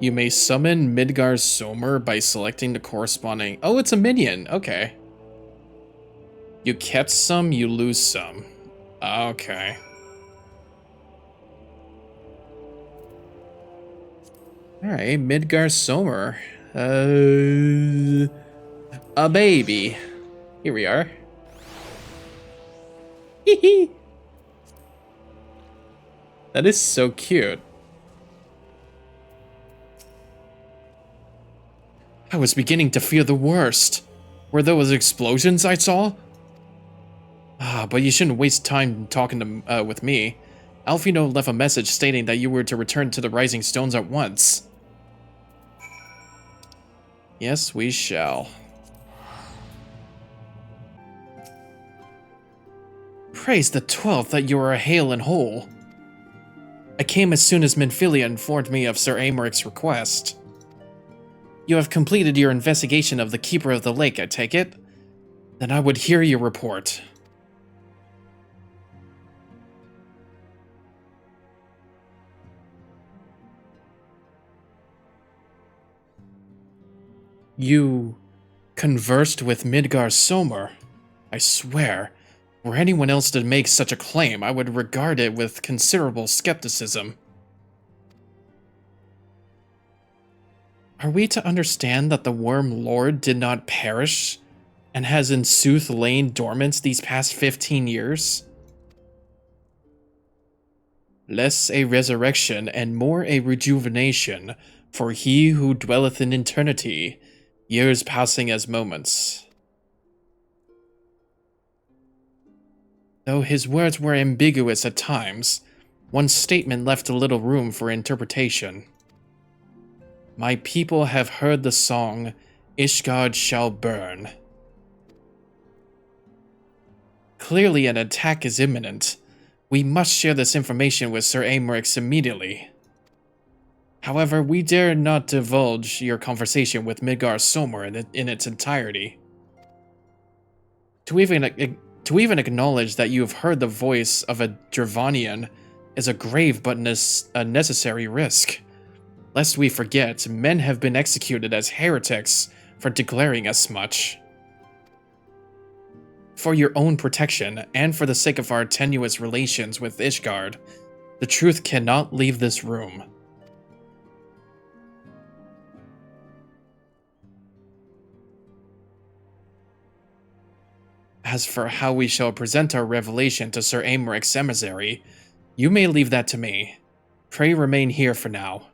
You may summon Midgar Somer by selecting the corresponding... Oh, it's a minion. Okay. You catch some, you lose some. Okay. Alright, Midgar Somer. A baby. Here we are. Hee. That is so cute. I was beginning to fear the worst. Were those explosions I saw? But you shouldn't waste time talking to, with me. Alfino left a message stating that you were to return to the Rising Stones at once. Yes, we shall. Praise the 12th that you are hale and whole. I came as soon as Minfilia informed me of Sir Amaric's request. You have completed your investigation of the Keeper of the Lake, I take it? Then I would hear your report. You conversed with Midgar Somer. I swear, were anyone else to make such a claim, I would regard it with considerable skepticism. Are we to understand that the Worm Lord did not perish, and has in sooth lain dormant these past 15 years? Less a resurrection and more a rejuvenation, for he who dwelleth in eternity, years passing as moments. Though his words were ambiguous at times, one statement left a little room for interpretation. My people have heard the song, Ishgard shall burn. Clearly an attack is imminent. We must share this information with Sir Amarix immediately. However, we dare not divulge your conversation with Midgar Somer in its entirety. To even acknowledge that you have heard the voice of a Dravanian is a grave but a necessary risk. Lest we forget, men have been executed as heretics for declaring as much. For your own protection, and for the sake of our tenuous relations with Ishgard, the truth cannot leave this room. As for how we shall present our revelation to Sir Amaric's emissary, you may leave that to me. Pray remain here for now.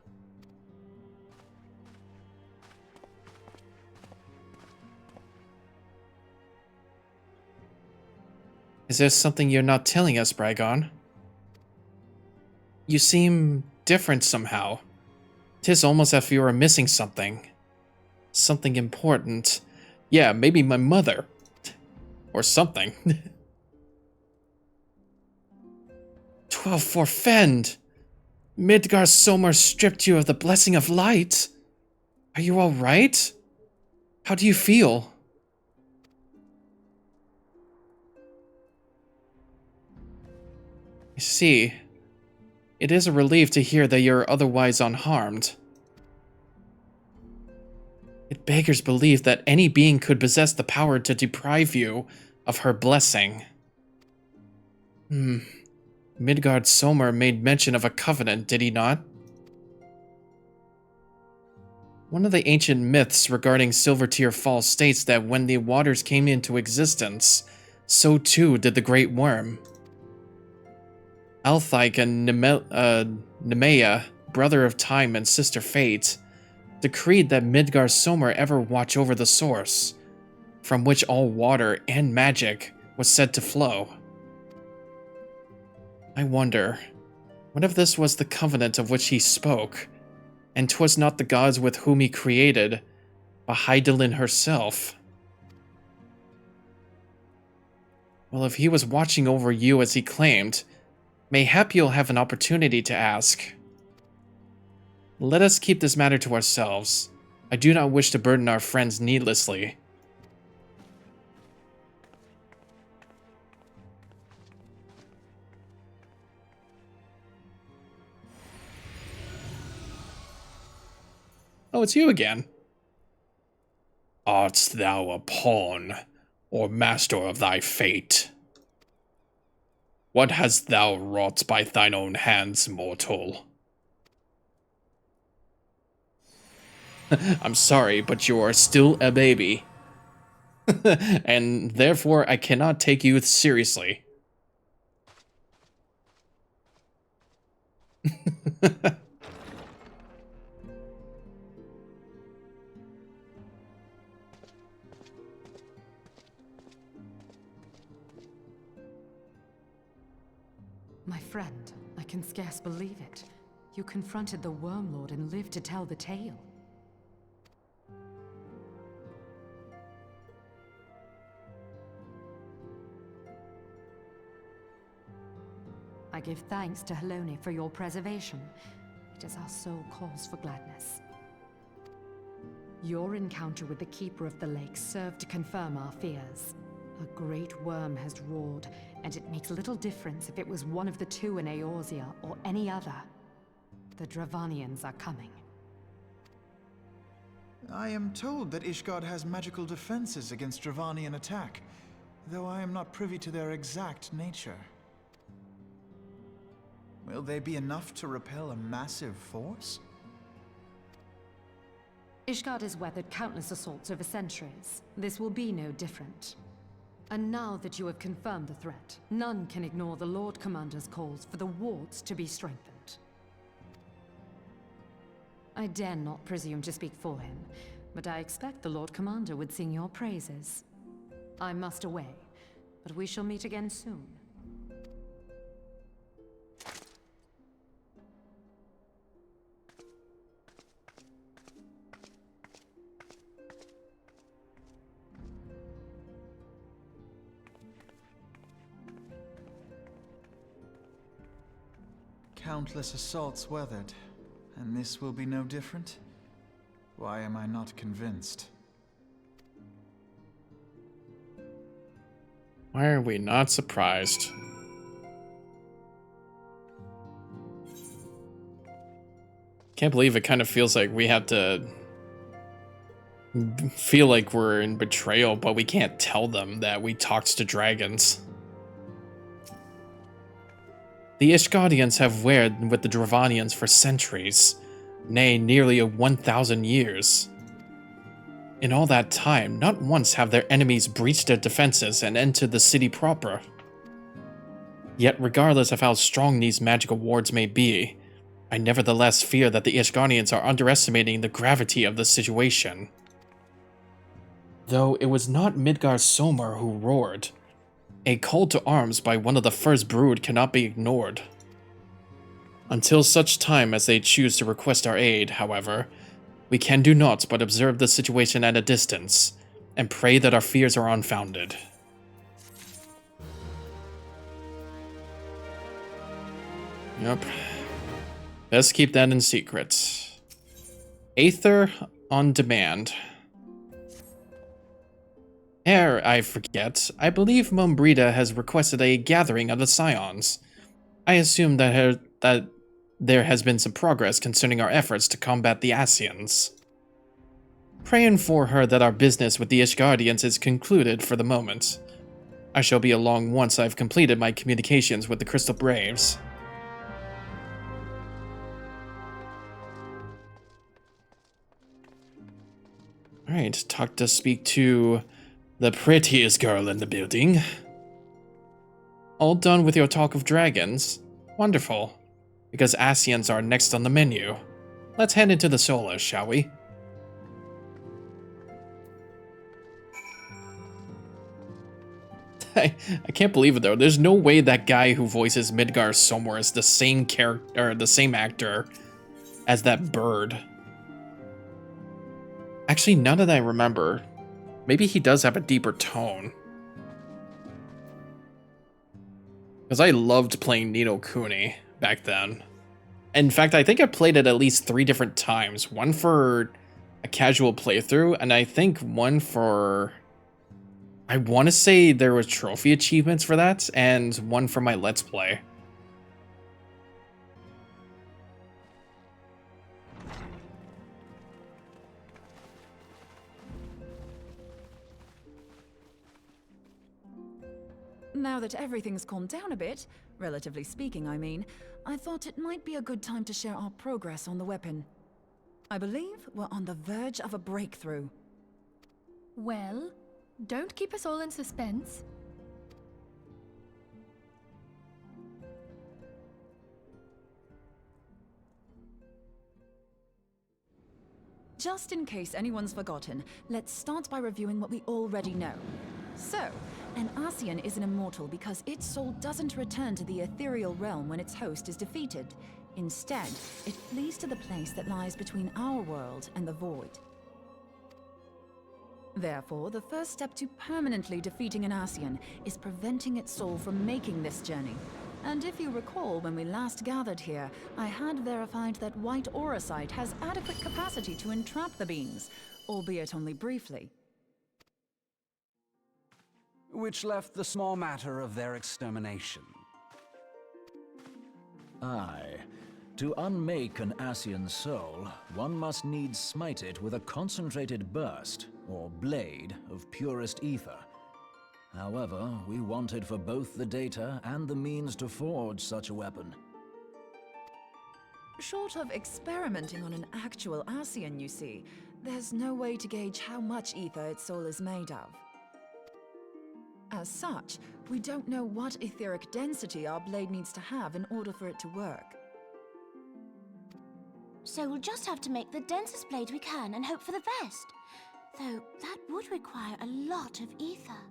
Is there something you're not telling us, Bragon? You seem different somehow. 'Tis almost as if you are missing something. Something important. Yeah, maybe my mother. Or something. 12 forfend! Midgar Somer stripped you of the blessing of light. Are you all right? How do you feel? I see. It is a relief to hear that you're otherwise unharmed. It beggars belief that any being could possess the power to deprive you of her blessing. Midgard Somer made mention of a covenant, did he not? One of the ancient myths regarding Silvertear Falls states that when the waters came into existence, so too did the Great Worm. Althike and Nemea, brother of Time and sister Fate, decreed that Midgar Somer ever watch over the source, from which all water and magic was said to flow. I wonder, what if this was the covenant of which he spoke, and 'twas not the gods with whom he created, but Hydaelyn herself? Well, if he was watching over you as he claimed, mayhap you'll have an opportunity to ask. Let us keep this matter to ourselves. I do not wish to burden our friends needlessly. it's you again. Art thou a pawn, or master of thy fate? What hast thou wrought by thine own hands, mortal? I'm sorry, but you are still a baby. And therefore I cannot take you seriously. My friend, I can scarce believe it. You confronted the Wormlord and lived to tell the tale. I give thanks to Helone for your preservation. It is our sole cause for gladness. Your encounter with the Keeper of the Lake served to confirm our fears. A great worm has roared, and it makes little difference if it was one of the two in Eorzea or any other. The Dravanians are coming. I am told that Ishgard has magical defenses against Dravanian attack, though I am not privy to their exact nature. Will they be enough to repel a massive force? Ishgard has weathered countless assaults over centuries. This will be no different. And now that you have confirmed the threat, none can ignore the Lord Commander's calls for the wards to be strengthened. I dare not presume to speak for him, but I expect the Lord Commander would sing your praises. I must away, but we shall meet again soon. Countless assaults weathered, and this will be no different? Why am I not convinced? Why are we not surprised? Can't believe it kind of feels like we have to feel like we're in betrayal, but we can't tell them that we talked to dragons. The Ishgardians have warred with the Dravanians for centuries, nay, nearly 1,000 years. In all that time, not once have their enemies breached their defenses and entered the city proper. Yet regardless of how strong these magical wards may be, I nevertheless fear that the Ishgardians are underestimating the gravity of the situation. Though it was not Midgar Somar who roared, a call to arms by one of the First Brood cannot be ignored. Until such time as they choose to request our aid, however, we can do naught but observe the situation at a distance, and pray that our fears are unfounded. Yep. Best keep that in secret. Aether on demand. Ere I forget, I believe Mombrita has requested a gathering of the Scions. I assume that there has been some progress concerning our efforts to combat the Ascians. Praying for her that our business with the Ishgardians is concluded for the moment. I shall be along once I've completed my communications with the Crystal Braves. Alright, speak to the prettiest girl in the building. All done with your talk of dragons? Wonderful. Because Ascians are next on the menu. Let's head into the Solas, shall we? I can't believe it though. There's no way that guy who voices Midgar Somar is the same character, or the same actor as that bird. Actually, none that I remember. Maybe he does have a deeper tone. Because I loved playing Ni no Kuni back then. In fact, I think I played it at least 3 different times. One for a casual playthrough, and I think one for... I want to say there was trophy achievements for that, and one for my Let's Play. Now that everything's calmed down a bit, relatively speaking, I mean, I thought it might be a good time to share our progress on the weapon. I believe we're on the verge of a breakthrough. Well, don't keep us all in suspense. Just in case anyone's forgotten, let's start by reviewing what we already know. So, an Ascian is an immortal because its soul doesn't return to the ethereal realm when its host is defeated. Instead, it flees to the place that lies between our world and the void. Therefore, the first step to permanently defeating an Ascian is preventing its soul from making this journey. And if you recall, when we last gathered here, I had verified that white auracite has adequate capacity to entrap the beings, albeit only briefly. Which left the small matter of their extermination. Aye. To unmake an Ascian soul, one must needs smite it with a concentrated burst, or blade, of purest ether. However, we wanted for both the data and the means to forge such a weapon. Short of experimenting on an actual Ascian, you see, there's no way to gauge how much ether its soul is made of. As such, we don't know what etheric density our blade needs to have in order for it to work. So we'll just have to make the densest blade we can and hope for the best. Though that would require a lot of ether.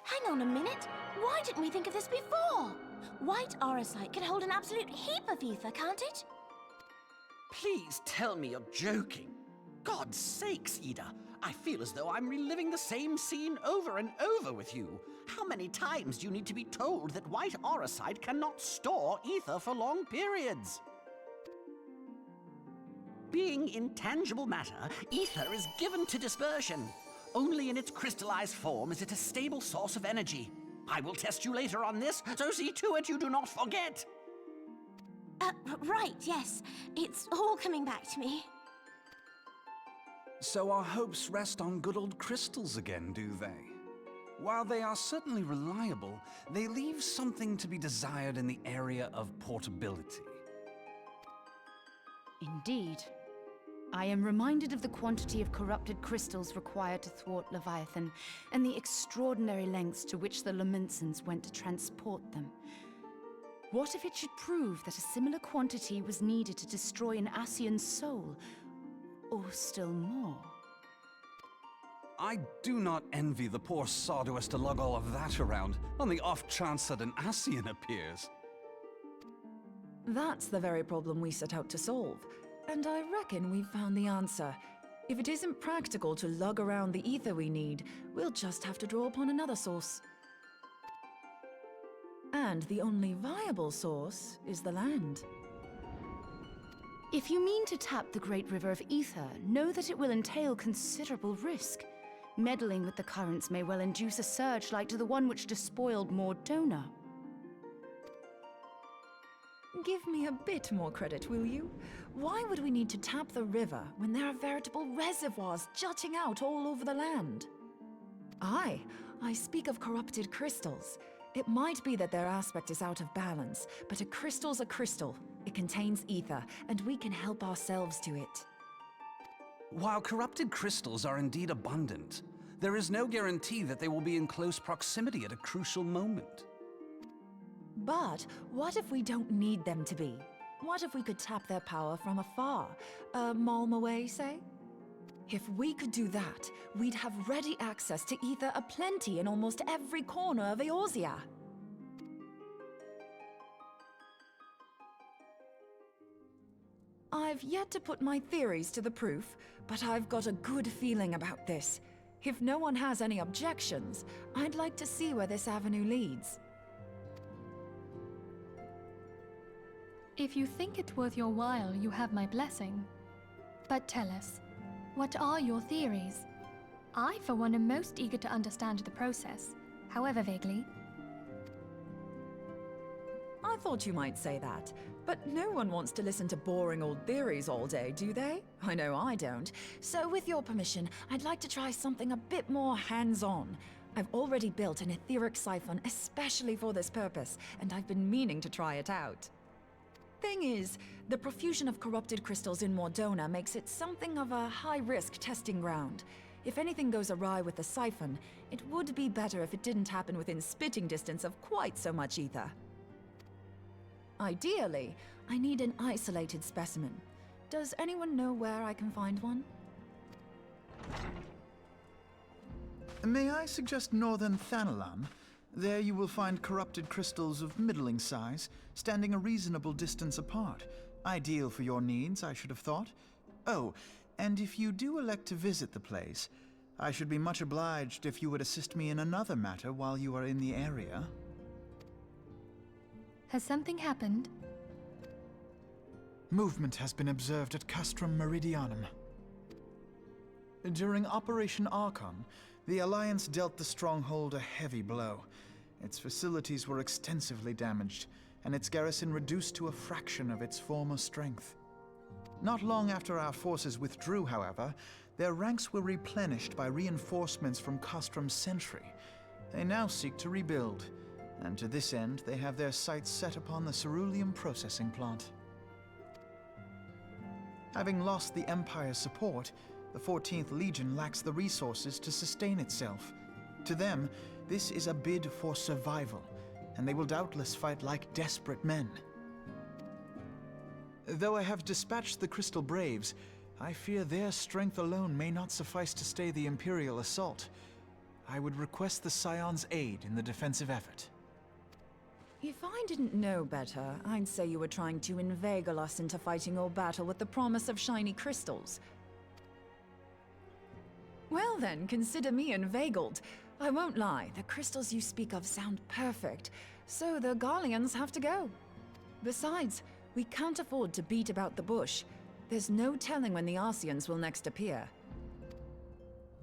Hang on a minute. Why didn't we think of this before? White auracite can hold an absolute heap of ether, can't it? Please tell me you're joking. God's sakes, Ida. I feel as though I'm reliving the same scene over and over with you. How many times do you need to be told that white auracite cannot store ether for long periods? Being intangible matter, ether is given to dispersion. Only in its crystallized form is it a stable source of energy. I will test you later on this, so see to it you do not forget. Right, yes. It's all coming back to me. So our hopes rest on good old crystals again, do they? While they are certainly reliable, they leave something to be desired in the area of portability. Indeed. I am reminded of the quantity of corrupted crystals required to thwart Leviathan, and the extraordinary lengths to which the Lamentsons went to transport them. What if it should prove that a similar quantity was needed to destroy an Ascian's soul? Or still more? I do not envy the poor sod who has to lug all of that around, on the off chance that an Ascian appears. That's the very problem we set out to solve. And I reckon we've found the answer. If it isn't practical to lug around the ether we need, we'll just have to draw upon another source. And the only viable source is the land. If you mean to tap the great river of ether, know that it will entail considerable risk. Meddling with the currents may well induce a surge like to the one which despoiled Mordona. Give me a bit more credit, will you? Why would we need to tap the river when there are veritable reservoirs jutting out all over the land? Aye, I speak of corrupted crystals. It might be that their aspect is out of balance, but a crystal's a crystal. It contains ether, and we can help ourselves to it. While corrupted crystals are indeed abundant, there is no guarantee that they will be in close proximity at a crucial moment. But what if we don't need them to be? What if we could tap their power from afar? A malm away, say? If we could do that, we'd have ready access to ether aplenty in almost every corner of Eorzea. I've yet to put my theories to the proof, but I've got a good feeling about this. If no one has any objections, I'd like to see where this avenue leads. If you think it worth your while, you have my blessing. But tell us, what are your theories? I, for one, am most eager to understand the process, however vaguely. I thought you might say that, but no one wants to listen to boring old theories all day, do they? I know I don't. So with your permission, I'd like to try something a bit more hands-on. I've already built an etheric siphon especially for this purpose, and I've been meaning to try it out. Thing is, the profusion of corrupted crystals in Mordona makes it something of a high-risk testing ground. If anything goes awry with the siphon, it would be better if it didn't happen within spitting distance of quite so much ether. Ideally, I need an isolated specimen. Does anyone know where I can find one? May I suggest northern Thanalan? There you will find corrupted crystals of middling size, standing a reasonable distance apart. Ideal for your needs, I should have thought. Oh, and if you do elect to visit the place, I should be much obliged if you would assist me in another matter while you are in the area. Has something happened? Movement has been observed at Castrum Meridianum. During Operation Archon, the Alliance dealt the stronghold a heavy blow. Its facilities were extensively damaged, and its garrison reduced to a fraction of its former strength. Not long after our forces withdrew, however, their ranks were replenished by reinforcements from Castrum's sentry. They now seek to rebuild, and to this end they have their sights set upon the ceruleum processing plant. Having lost the Empire's support, the 14th Legion lacks the resources to sustain itself. To them, this is a bid for survival, and they will doubtless fight like desperate men. Though I have dispatched the Crystal Braves, I fear their strength alone may not suffice to stay the Imperial assault. I would request the Scion's aid in the defensive effort. If I didn't know better, I'd say you were trying to inveigle us into fighting your battle with the promise of shiny crystals. Well then, consider me inveigled. I won't lie, the crystals you speak of sound perfect, so the Garleans have to go. Besides, we can't afford to beat about the bush. There's no telling when the Ascians will next appear.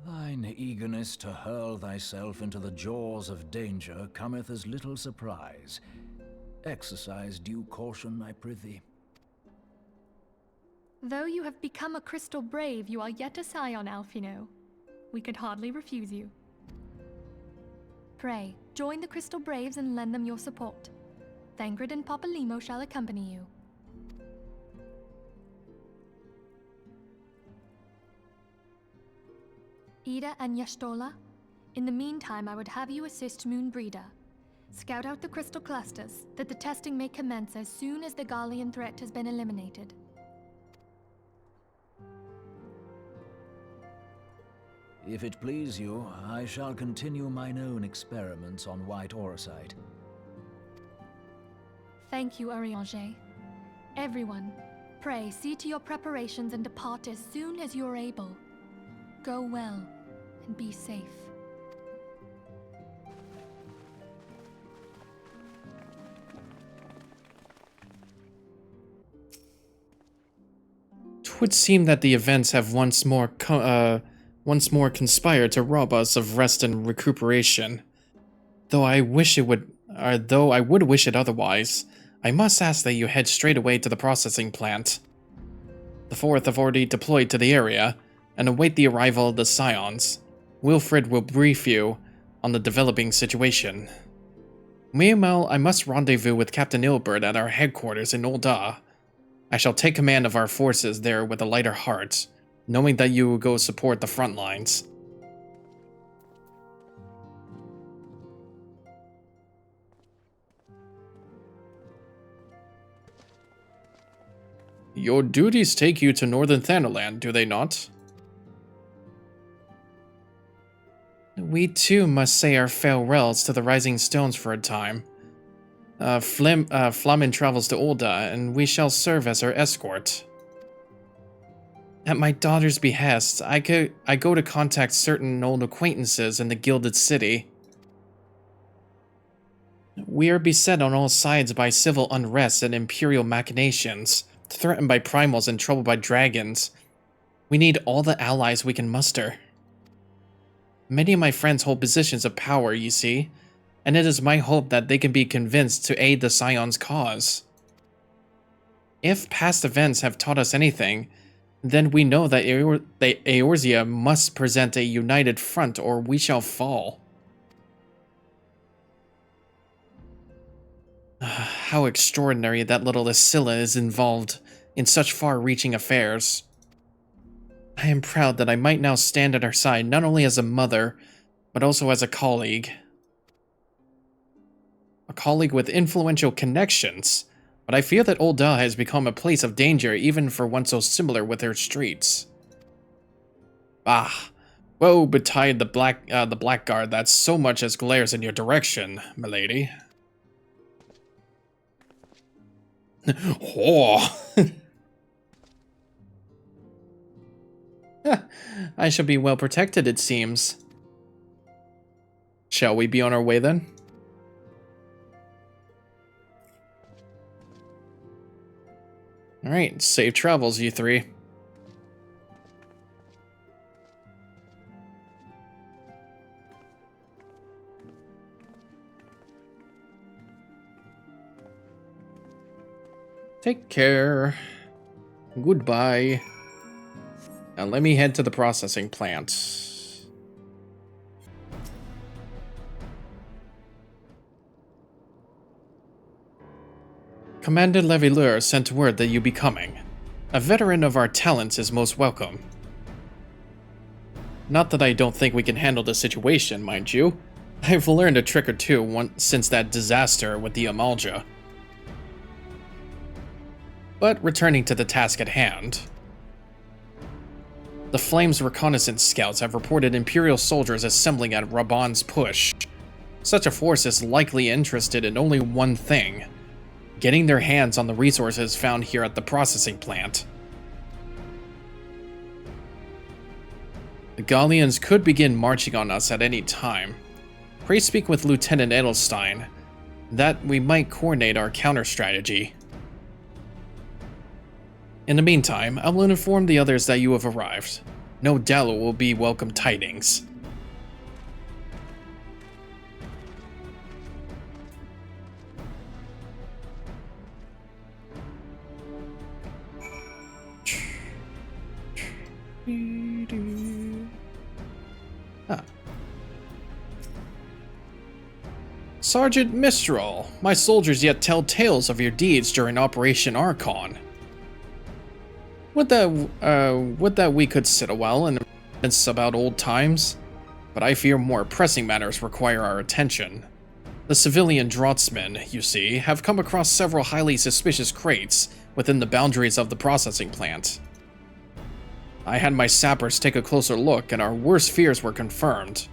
Thine eagerness to hurl thyself into the jaws of danger cometh as little surprise. Exercise due caution, I prithee. Though you have become a crystal brave, you are yet a scion, Alphino. We could hardly refuse you. Pray, join the Crystal Braves and lend them your support. Thangred and Papalimo shall accompany you. Ida and Yashtola, in the meantime I would have you assist Moonbreeder. Scout out the crystal clusters, that the testing may commence as soon as the Garlean threat has been eliminated. If it please you, I shall continue mine own experiments on white orosite. Thank you, Arianger. Everyone, pray see to your preparations and depart as soon as you are able. Go well, and be safe. 'Twould seem that the events have once more conspired to rob us of rest and recuperation. Though I would wish it otherwise, I must ask that you head straight away to the processing plant. The 4th have already deployed to the area, and await the arrival of the Scions. Wilfred will brief you on the developing situation. Meanwhile, I must rendezvous with Captain Ilbert at our headquarters in Ul'dah. I shall take command of our forces there with a lighter heart, knowing that you will go support the front lines. Your duties take you to Northern Thanalan, do they not? We too must say our farewells to the Rising Stones for a time. Flamin travels to Ul'dah, and we shall serve as her escort. At my daughter's behest, I go to contact certain old acquaintances in the Gilded City. We are beset on all sides by civil unrest and imperial machinations, threatened by primals and troubled by dragons. We need all the allies we can muster. Many of my friends hold positions of power, you see, and it is my hope that they can be convinced to aid the Scion's cause. If past events have taught us anything, then we know that Eorzea must present a united front or we shall fall. How extraordinary that little Ascilla is involved in such far-reaching affairs. I am proud that I might now stand at her side not only as a mother, but also as a colleague. A colleague with influential connections, but I fear that Old Da has become a place of danger even for one so similar with her streets. Ah, woe betide the blackguard that so much as glares in your direction, milady. Whore! I shall be well protected, it seems. Shall we be on our way then? Alright, safe travels, you three. Take care. Goodbye. Now let me head to the processing plant. Commander Levileur sent word that you be coming. A veteran of our talents is most welcome. Not that I don't think we can handle the situation, mind you. I've learned a trick or two since that disaster with the Amalja. But returning to the task at hand. The Flame's reconnaissance scouts have reported Imperial soldiers assembling at Raban's push. Such a force is likely interested in only one thing: getting their hands on the resources found here at the processing plant. The Gallians could begin marching on us at any time. Pray speak with Lieutenant Edelstein, that we might coordinate our counter-strategy. In the meantime, I will inform the others that you have arrived. No doubt it will be welcome tidings. Sergeant Mistral, my soldiers yet tell tales of your deeds during Operation Archon. Would that we could sit a while and reminisce about old times, but I fear more pressing matters require our attention. The civilian draftsmen, you see, have come across several highly suspicious crates within the boundaries of the processing plant. I had my sappers take a closer look, and our worst fears were confirmed.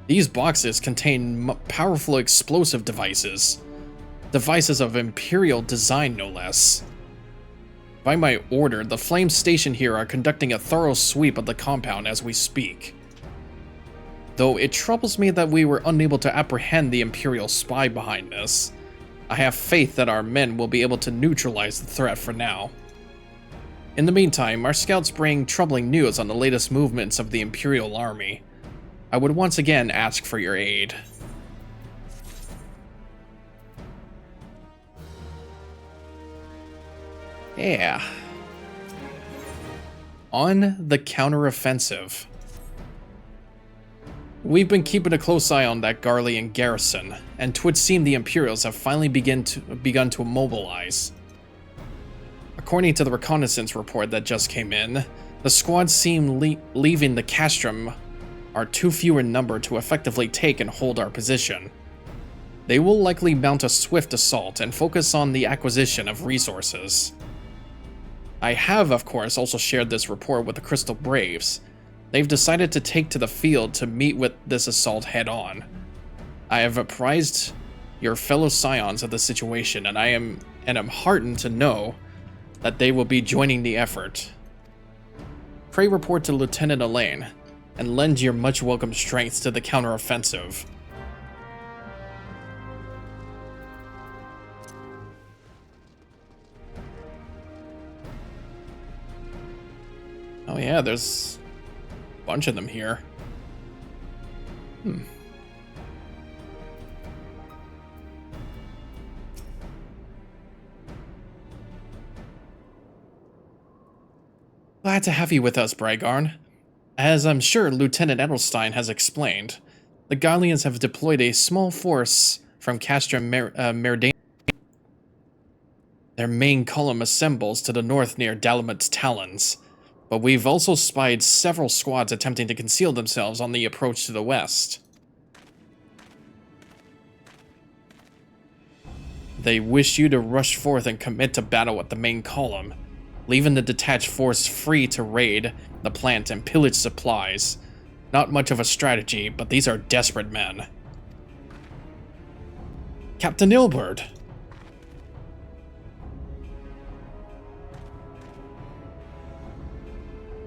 These boxes contain powerful explosive devices. Devices of Imperial design, no less. By my order, the Flame Station here are conducting a thorough sweep of the compound as we speak. Though it troubles me that we were unable to apprehend the Imperial spy behind this, I have faith that our men will be able to neutralize the threat for now. In the meantime, our scouts bring troubling news on the latest movements of the Imperial army. I would once again ask for your aid. Yeah. On the counteroffensive. We've been keeping a close eye on that Garlean garrison, and 'twould seem the Imperials have finally begun to mobilize. According to the reconnaissance report that just came in, the squads seen leaving the castrum are too few in number to effectively take and hold our position. They will likely mount a swift assault and focus on the acquisition of resources. I have, of course, also shared this report with the Crystal Braves. They've decided to take to the field to meet with this assault head-on. I have apprised your fellow scions of the situation, and I am heartened to know that they will be joining the effort. Pray report to Lieutenant Elaine, and lend your much welcome strength to the counteroffensive. Oh yeah, there's a bunch of them here. Glad to have you with us, Brygarn. As I'm sure Lieutenant Edelstein has explained, the Gallians have deployed a small force from Castrum Merdane Their main column assembles to the north near Dalamit's Talons, but we've also spied several squads attempting to conceal themselves on the approach to the west. They wish you to rush forth and commit to battle with the main column, leaving the detached force free to raid the plant and pillage supplies. Not much of a strategy, but these are desperate men. Captain Ilbert!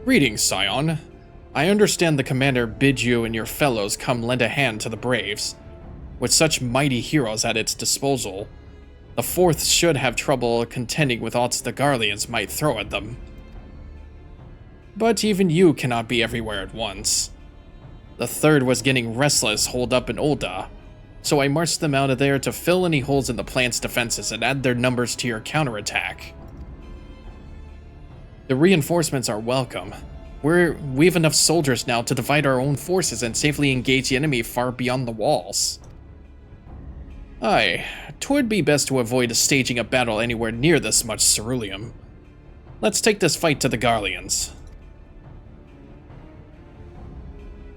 Greetings, Scion. I understand the commander bid you and your fellows come lend a hand to the Braves. With such mighty heroes at its disposal, the 4th should have trouble contending with odds the Garleans might throw at them. But even you cannot be everywhere at once. The 3rd was getting restless holed up in Ul'dah, so I marched them out of there to fill any holes in the plant's defenses and add their numbers to your counterattack. The reinforcements are welcome. We have enough soldiers now to divide our own forces and safely engage the enemy far beyond the walls. Aye, 'twould be best to avoid staging a battle anywhere near this much ceruleum. Let's take this fight to the Garleans.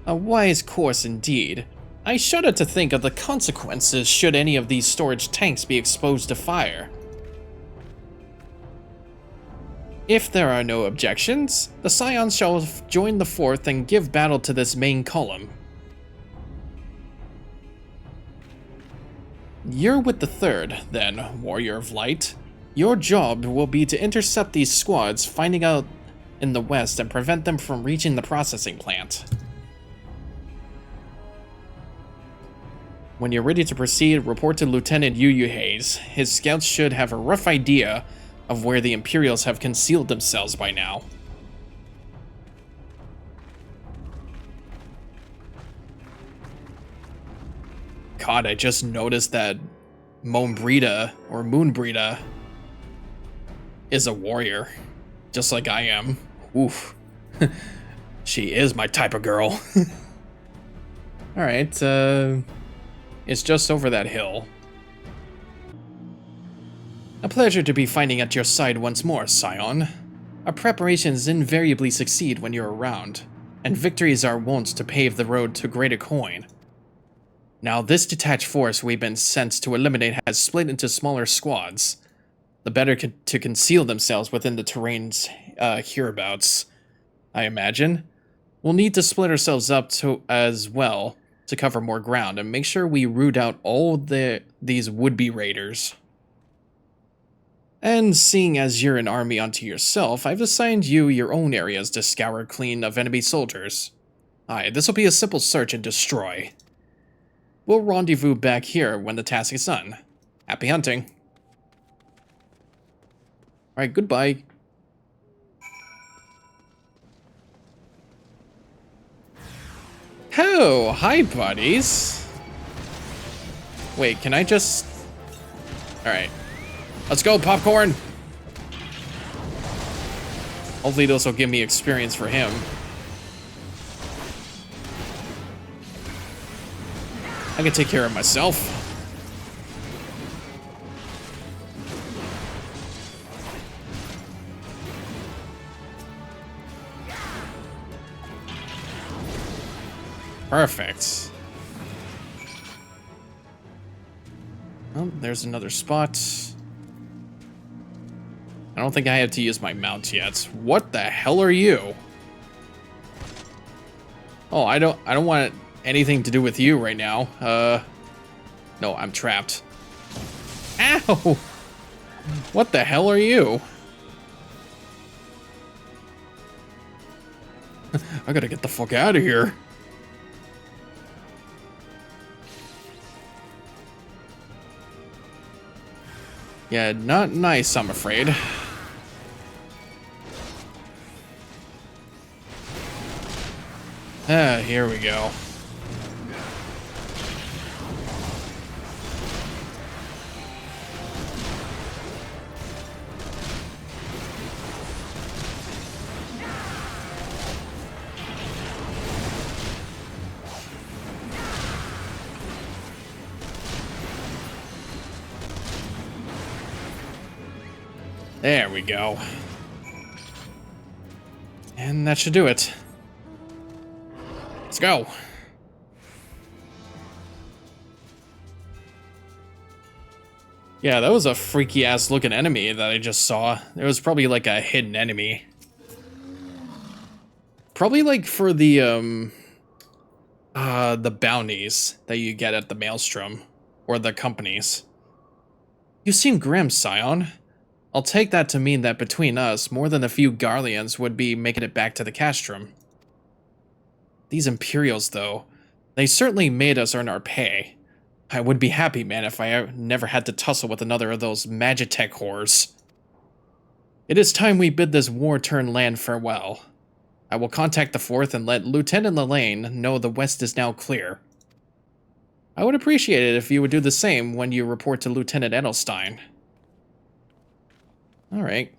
A wise course indeed. I shudder to think of the consequences should any of these storage tanks be exposed to fire. If there are no objections, the Scions shall join the 4th and give battle to this main column. You're with the 3rd, then, Warrior of Light. Your job will be to intercept these squads finding out in the west and prevent them from reaching the processing plant. When you're ready to proceed, report to Lieutenant Yu Hayes. His scouts should have a rough idea of where the Imperials have concealed themselves by now. God, I just noticed that Moonbrita, or Moonbrita, is a warrior, just like I am. Oof. She is my type of girl. Alright, it's just over that hill. A pleasure to be fighting at your side once more, Scion. Our preparations invariably succeed when you're around, and victories are wont to pave the road to greater coin. Now, this detached force we've been sent to eliminate has split into smaller squads, the better to conceal themselves within the terrain's hereabouts, I imagine. We'll need to split ourselves up as well to cover more ground and make sure we root out all these would-be raiders. And seeing as you're an army unto yourself, I've assigned you your own areas to scour clean of enemy soldiers. Aye, this'll be a simple search and destroy. We'll rendezvous back here when the task is done. Happy hunting. Alright, goodbye. Oh, hi buddies. Wait, can I just... Alright. Let's go, popcorn! Hopefully this will give me experience for him. I can take care of myself. Perfect. Oh, there's another spot. I don't think I have to use my mount yet. What the hell are you? Oh, I don't want anything to do with you right now. No, I'm trapped. Ow! What the hell are you? I gotta get the fuck out of here. Yeah, not nice, I'm afraid. Here we go. There we go. And that should do it. Let's go. Yeah, that was a freaky ass looking enemy that I just saw. There was probably like a hidden enemy. Probably like for the bounties that you get at the Maelstrom or the companies. You seem grim, Scion. I'll take that to mean that between us, more than a few Garleans would be making it back to the castrum. These Imperials, though, they certainly made us earn our pay. I would be happy, man, if I never had to tussle with another of those Magitech whores. It is time we bid this war-torn land farewell. I will contact the 4th and let Lieutenant Lane know the west is now clear. I would appreciate it if you would do the same when you report to Lieutenant Edelstein. Alright.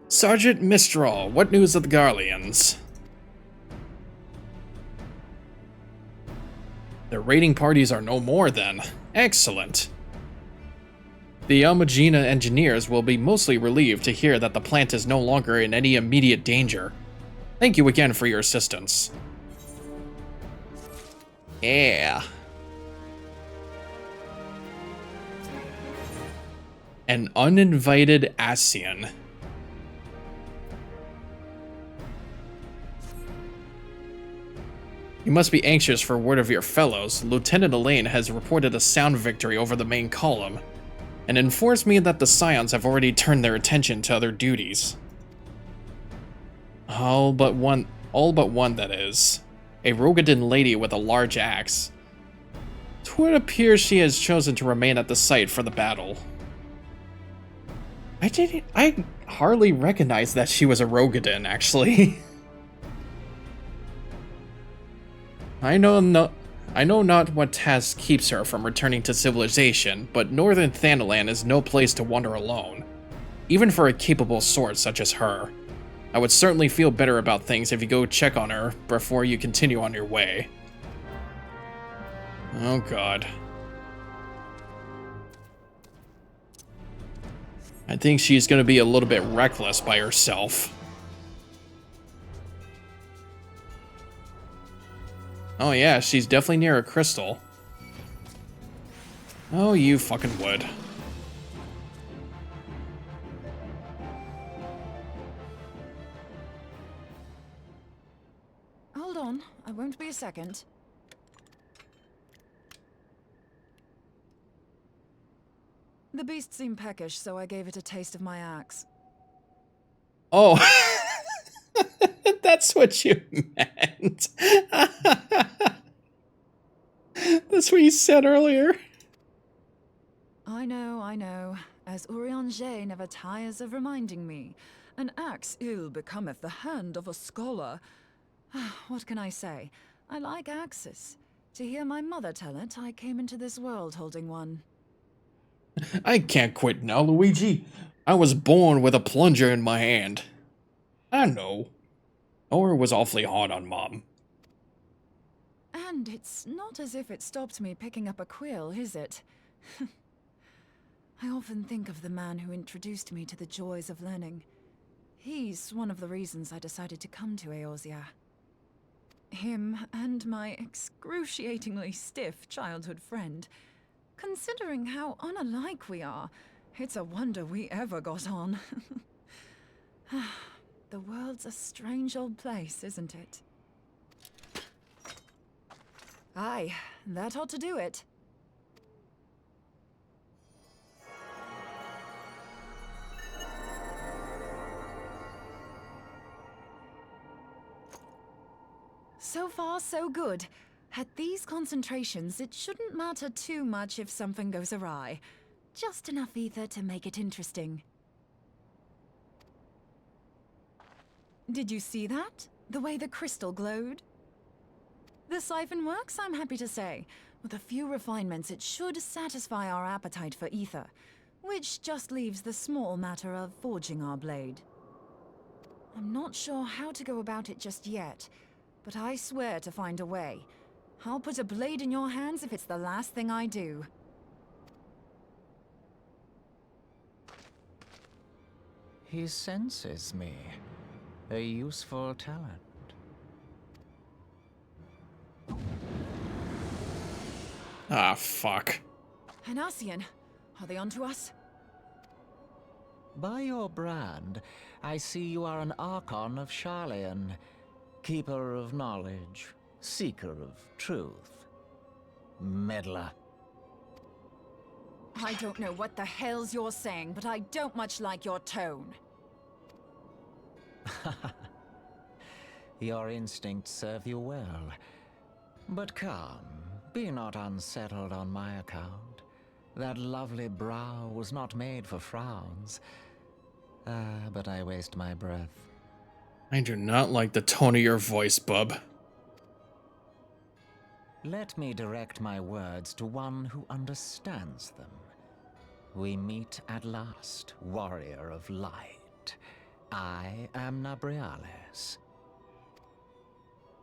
Sergeant Mistral, what news of the Garleans? The raiding parties are no more, then. Excellent. The Almagina engineers will be mostly relieved to hear that the plant is no longer in any immediate danger. Thank you again for your assistance. Yeah. An uninvited Ascian. You must be anxious for word of your fellows. Lieutenant Elaine has reported a sound victory over the main column, and informs me that the Scions have already turned their attention to other duties. All but one, that is. A Rogadin lady with a large axe. It appears she has chosen to remain at the site for the battle. I hardly recognized that she was a Rogadin, actually. I know not what task keeps her from returning to civilization, but northern Thanalan is no place to wander alone, even for a capable sword such as her. I would certainly feel better about things if you go check on her before you continue on your way. Oh god. I think she's gonna be a little bit reckless by herself. Oh yeah, she's definitely near a crystal. Oh, you fucking would. Hold on, I won't be a second. The beast seemed peckish, so I gave it a taste of my axe. Oh, that's what you meant. That's what you said earlier. I know. As Urianger never tires of reminding me, an axe ill becometh the hand of a scholar. What can I say? I like axes. To hear my mother tell it, I came into this world holding one. I can't quit now, Luigi. I was born with a plunger in my hand. I know. Or was awfully hard on Mom. And it's not as if it stopped me picking up a quill, is it? I often think of the man who introduced me to the joys of learning. He's one of the reasons I decided to come to Eorzea. Him and my excruciatingly stiff childhood friend. Considering how unalike we are, it's a wonder we ever got on. The world's a strange old place, isn't it? Aye, that ought to do it. So far, so good. At these concentrations, it shouldn't matter too much if something goes awry. Just enough ether to make it interesting. Did you see that? The way the crystal glowed? The siphon works, I'm happy to say. With a few refinements, it should satisfy our appetite for ether, which just leaves the small matter of forging our blade. I'm not sure how to go about it just yet, but I swear to find a way. I'll put a blade in your hands if it's the last thing I do. He senses me. A useful talent. Ah, fuck. An Ascian. Are they onto us? By your brand, I see you are an Archon of Sharlayan. Keeper of knowledge. Seeker of truth. Meddler. I don't know what the hell's you're saying, but I don't much like your tone. Your instincts serve you well. But come, be not unsettled on my account. That lovely brow was not made for frowns. But I waste my breath. I do not like the tone of your voice, bub. Let me direct my words to one who understands them. We meet at last, warrior of light. I am Nabriales.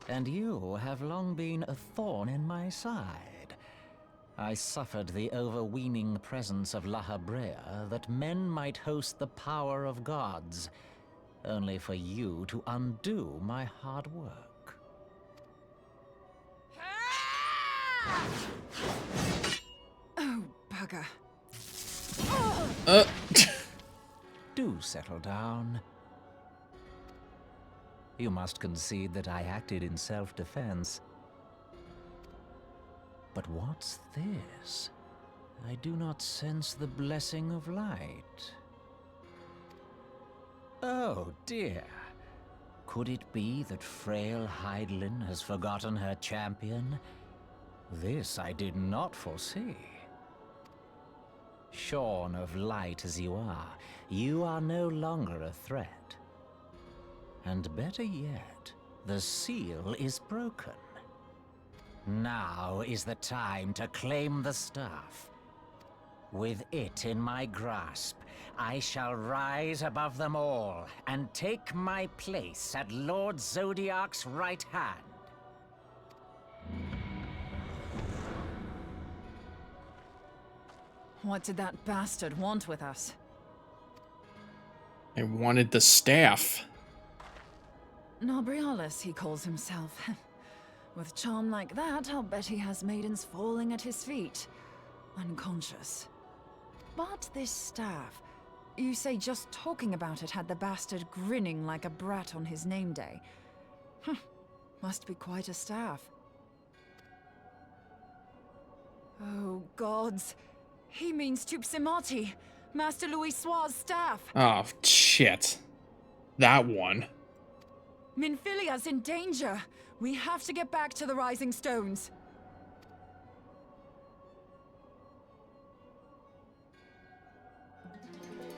And you have long been a thorn in my side. I suffered the overweening presence of La Habrea that men might host the power of gods, only for you to undo my hard work. Oh, bugger. Do settle down. You must concede that I acted in self-defense. But what's this? I do not sense the blessing of light. Oh dear. Could it be that frail Hydaelyn has forgotten her champion? This I did not foresee. Shorn of light as you are no longer a threat. And better yet, the seal is broken. Now is the time to claim the staff. With it in my grasp, I shall rise above them all and take my place at Lord Zodiac's right hand. What did that bastard want with us? I wanted the staff. Nabriales, he calls himself. With charm like that, I'll bet he has maidens falling at his feet, unconscious. But this staff, you say just talking about it had the bastard grinning like a brat on his name day. Must be quite a staff. Oh, gods. He means Tupsimati, Master Louis Soir's staff. Oh, shit. That one. Minfilia's in danger. We have to get back to the Rising Stones.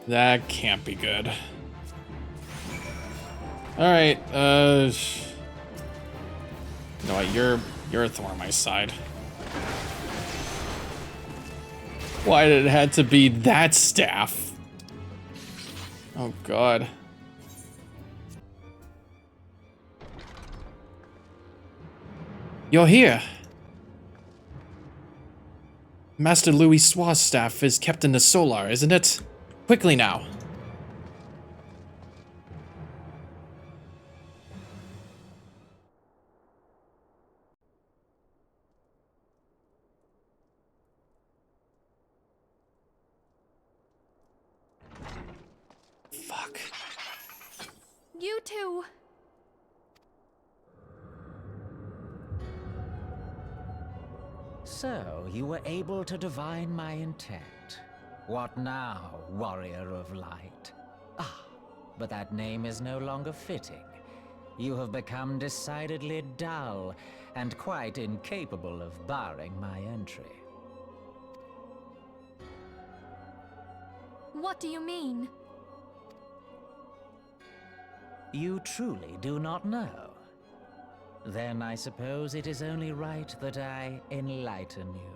That can't be good. Alright, you know what, you're a thorn on my side. Why did it have to be that staff? Oh god. You're here. Master Louis Soir's staff is kept in the Solar, isn't it? Quickly now. Fuck. You two. So, you were able to divine my intent. What now, warrior of light? Ah, but that name is no longer fitting. You have become decidedly dull, and quite incapable of barring my entry. What do you mean? You truly do not know? Then I suppose it is only right that I enlighten you.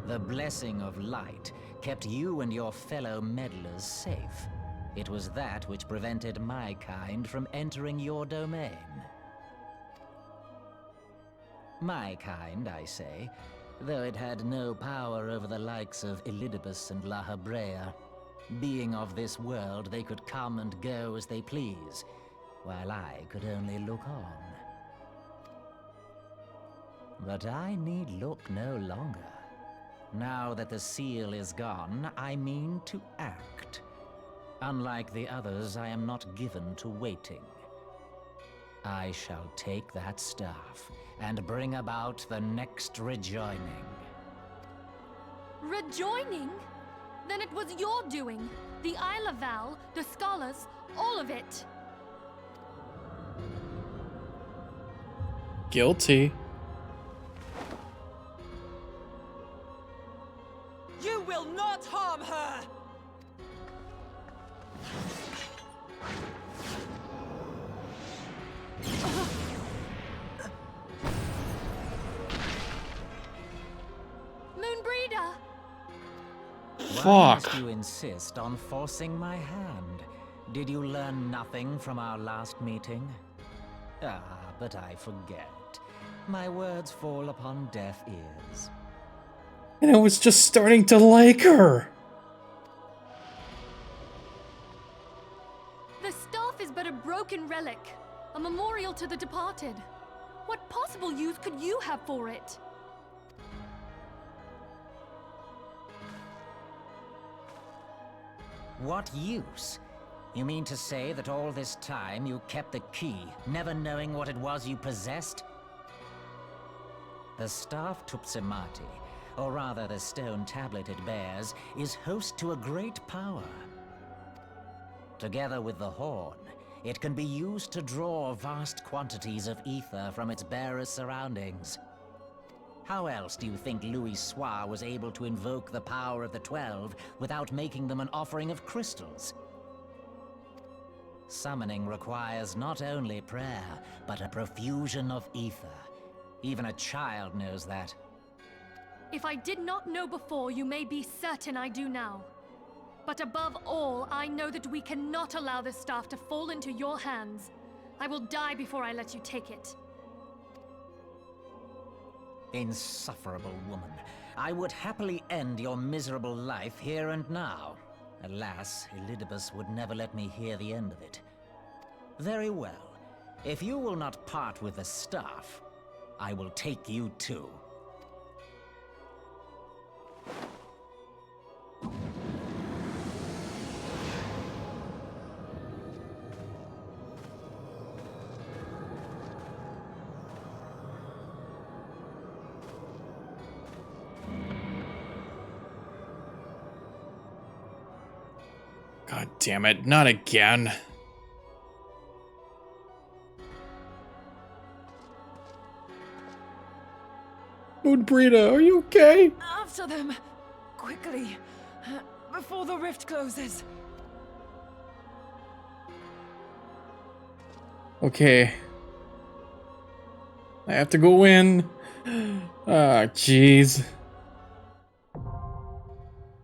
The blessing of light kept you and your fellow meddlers safe. It was that which prevented my kind from entering your domain. My kind, I say, though it had no power over the likes of Elidibus and La Hebrea. Being of this world, they could come and go as they please, while I could only look on. But I need look no longer. Now that the seal is gone, I mean to act. Unlike the others, I am not given to waiting. I shall take that staff and bring about the next rejoining. Rejoining? Then it was your doing. The Isle of Val, the scholars, all of it. Guilty. You will not harm her! Moonbreeder! Why must Fuck. you insist on forcing my hand? Did you learn nothing from our last meeting? Ah, but I forget. My words fall upon deaf ears. And I was just starting to like her. The staff is but a broken relic, a memorial to the departed. What possible use could you have for it? What use? You mean to say that all this time you kept the key, never knowing what it was you possessed? The staff Tupsimati, or rather the stone tablet it bears, is host to a great power. Together with the horn, it can be used to draw vast quantities of ether from its bearer's surroundings. How else do you think Louis Soir was able to invoke the power of the 12 without making them an offering of crystals? Summoning requires not only prayer, but a profusion of ether. Even a child knows that. If I did not know before, you may be certain I do now. But above all, I know that we cannot allow this staff to fall into your hands. I will die before I let you take it. Insufferable woman. I would happily end your miserable life here and now. Alas, Elidibus would never let me hear the end of it. Very well. If you will not part with the staff, I will take you too. God damn it, not again. Moonbreeder, are you okay? After them! Quickly! Before the rift closes! Okay. I have to go in. Ah, jeez.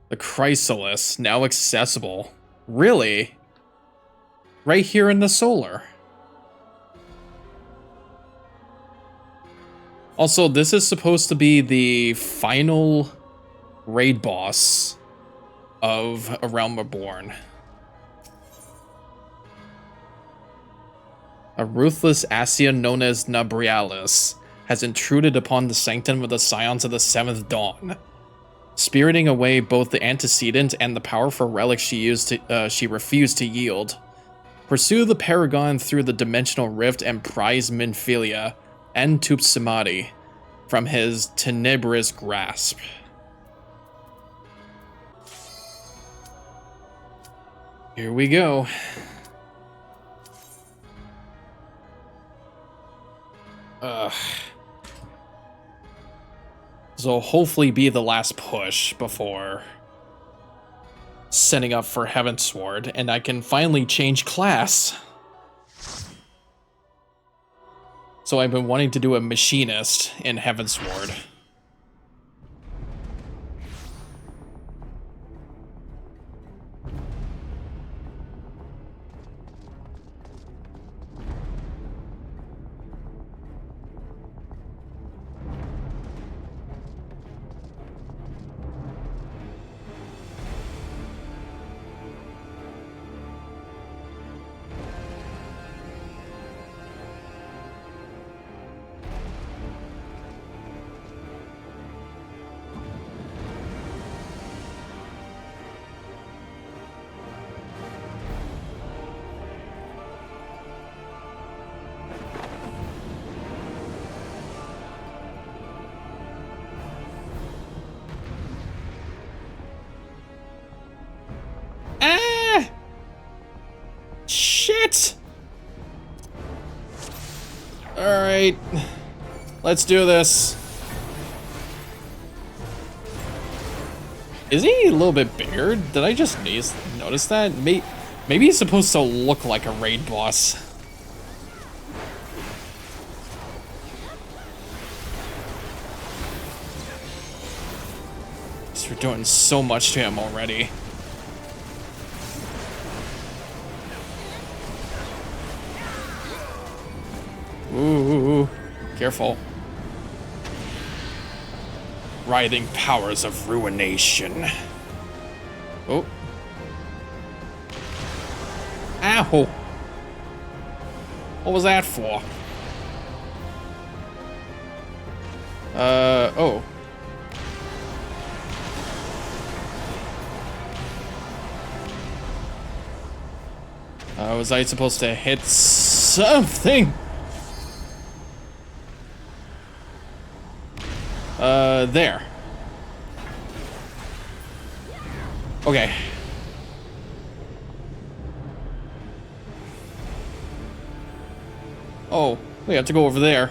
The Chrysalis, now accessible. Really? Right here in the solar. Also, this is supposed to be the final raid boss of A Realm Reborn. A ruthless Ascian known as Nabrialis has intruded upon the sanctum of the Scions of the Seventh Dawn, spiriting away both the antecedent and the powerful relics she refused to yield. Pursue the Paragon through the Dimensional Rift and prize Minfilia and Tupsimati from his tenebrous grasp. Here we go. This will hopefully be the last push before setting up for Heavensward, and I can finally change class. So I've been wanting to do a machinist in Heavensward. Alright. Let's do this. Is he a little bit bigger? Did I just notice that? Maybe he's supposed to look like a raid boss. We're doing so much to him already. Ooh, careful. Writhing powers of ruination. Oh. Ow! What was that for? Oh. Was I supposed to hit something? There. Okay. Oh, we have to go over there.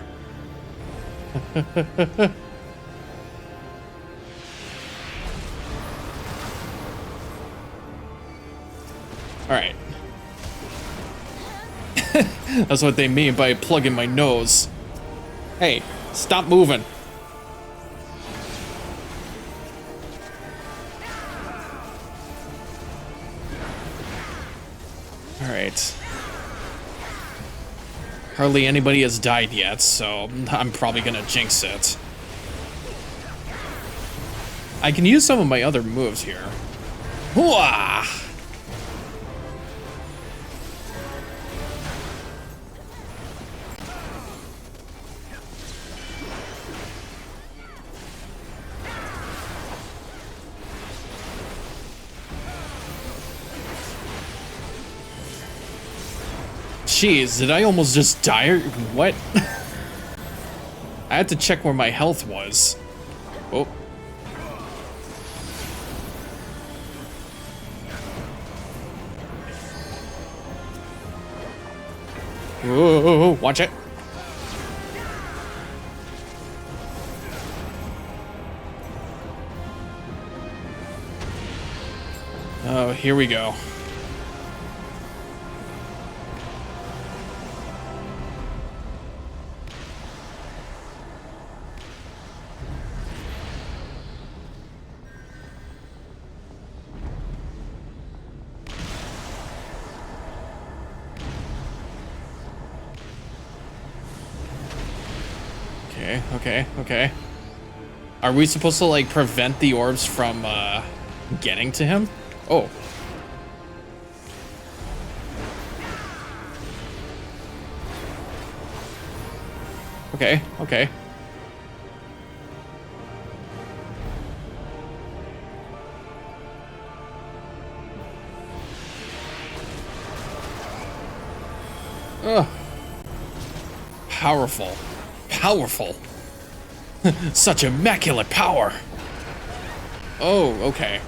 Alright. That's what they mean by plugging my nose. Hey, stop moving. Alright. Hardly anybody has died yet, so I'm probably gonna jinx it. I can use some of my other moves here. Hooah! Jeez, did I almost just die? Or what? I had to check where my health was. Oh. Whoa, watch it. Oh, here we go. Okay. Are we supposed to, like, prevent the orbs from, getting to him? Oh. Okay. Ugh. Powerful. Such immaculate power. Oh, okay.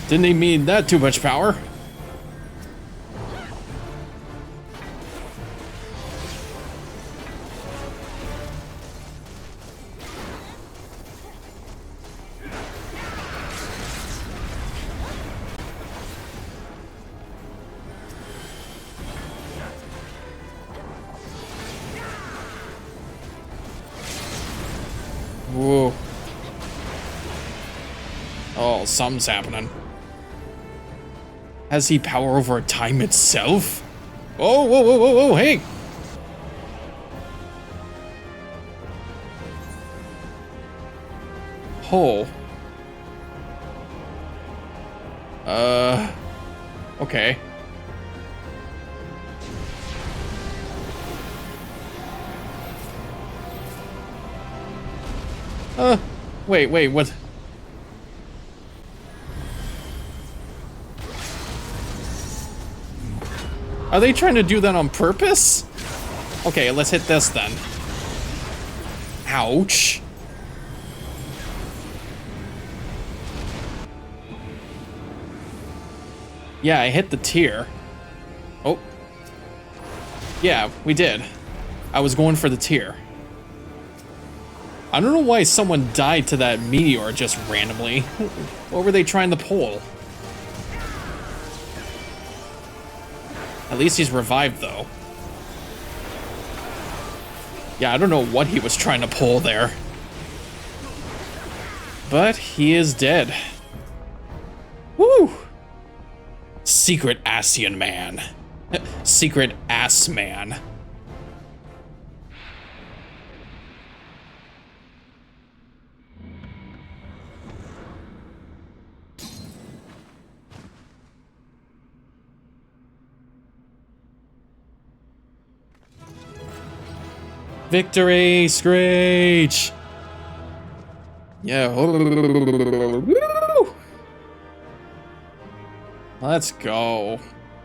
Didn't he mean that too much power? Whoa. Oh, something's happening. Has he power over time itself? Oh, whoa, hey! Oh. Okay. Wait, what? Are they trying to do that on purpose? Okay, let's hit this then. Ouch. Yeah, I hit the tier. Oh. Yeah, we did. I was going for the tier. I don't know why someone died to that meteor just randomly. What were they trying to pull? At least he's revived, though. Yeah, I don't know what he was trying to pull there. But he is dead. Woo! Secret Ascian man. Secret ass man. Victory, Screech! Yeah. Woo! Let's go.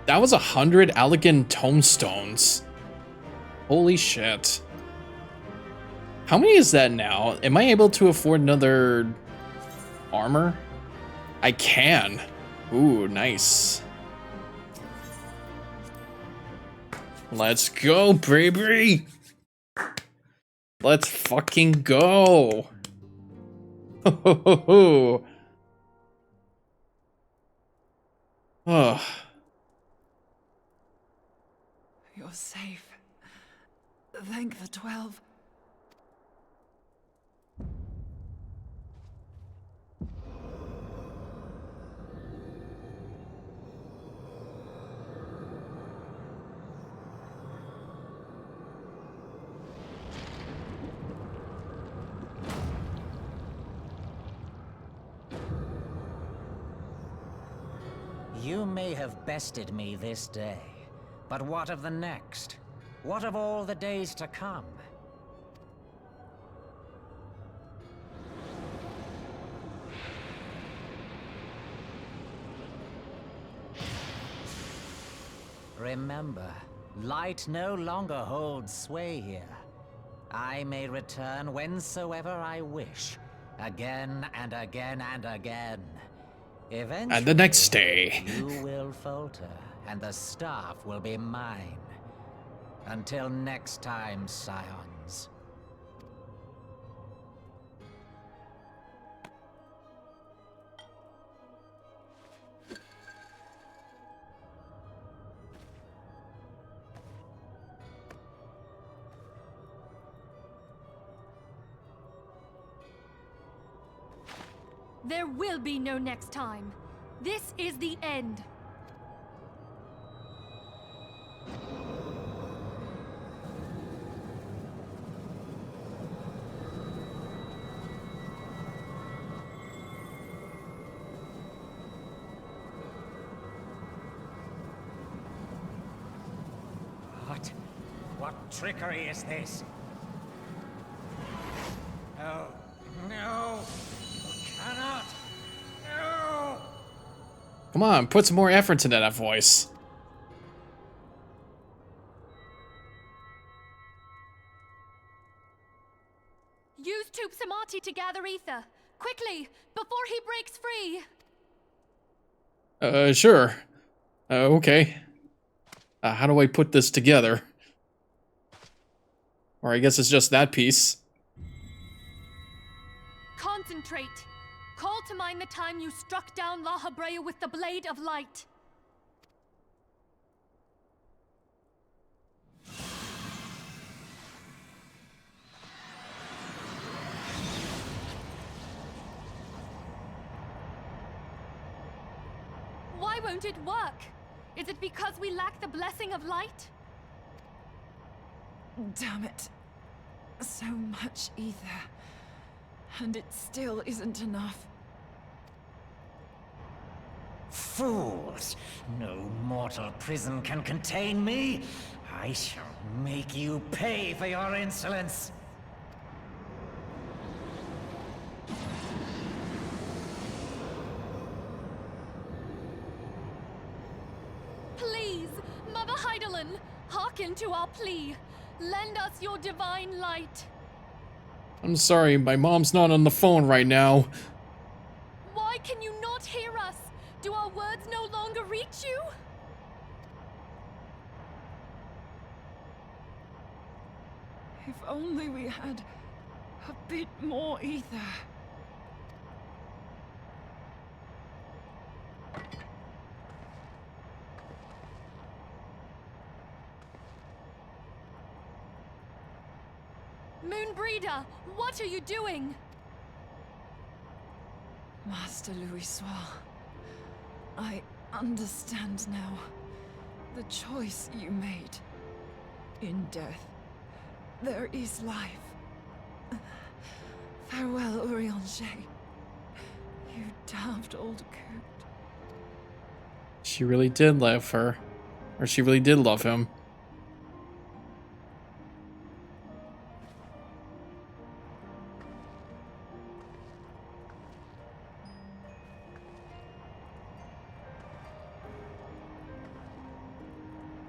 That was 100 Allegan tomestones. Holy shit. How many is that now? Am I able to afford another armor? I can. Ooh, nice. Let's go, baby! Let's fucking go! Ho ho ho ho! Oh. You're safe. Thank the 12. You may have bested me this day, but what of the next? What of all the days to come? Remember, light no longer holds sway here. I may return whensoever I wish, again and again and again. Eventually, And the next day. you will falter, and the staff will be mine. Until next time, scions. There will be no next time. This is the end. What trickery is this? No, no, you cannot, no! Come on, put some more effort into that voice. Use Tube Samati to gather ether. Quickly, before he breaks free. Sure. Okay. How do I put this together? Or I guess it's just that piece. Concentrate. Call to mind the time you struck down La Habrea with the Blade of Light. Why won't it work? Is it because we lack the blessing of light? Damn it. So much ether. And it still isn't enough. Fools! No mortal prison can contain me! I shall make you pay for your insolence! Please, Mother Heidelin, hearken to our plea. Lend us your divine light. I'm sorry, my mom's not on the phone right now. Why can you not hear us? Do our words no longer reach you? If only we had a bit more ether. Moonbreeder, what are you doing? Master Louis, I understand now the choice you made. In death, there is life. Farewell, Urianger. You damned old coot. She really did love her. Or she really did love him.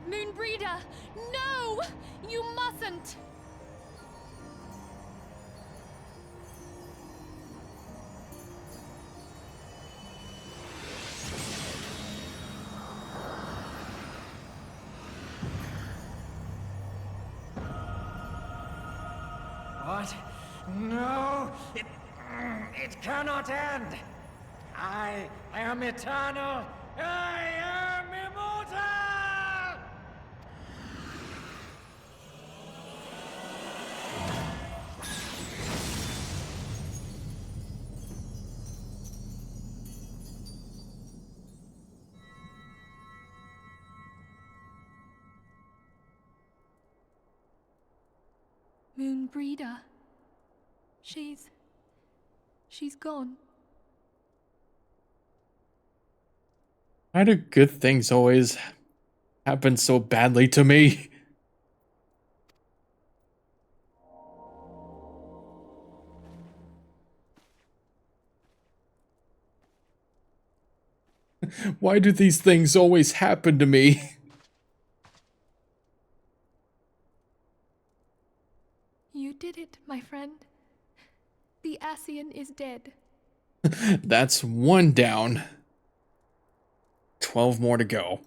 Moonbreeder, no! You mustn't! What? No! It cannot end! I am eternal! I am immortal! Moonbreeder. She's gone. Why do good things always happen so badly to me? Why do these things always happen to me? You did it, my friend. The Ascian is dead. That's one down. 12 more to go.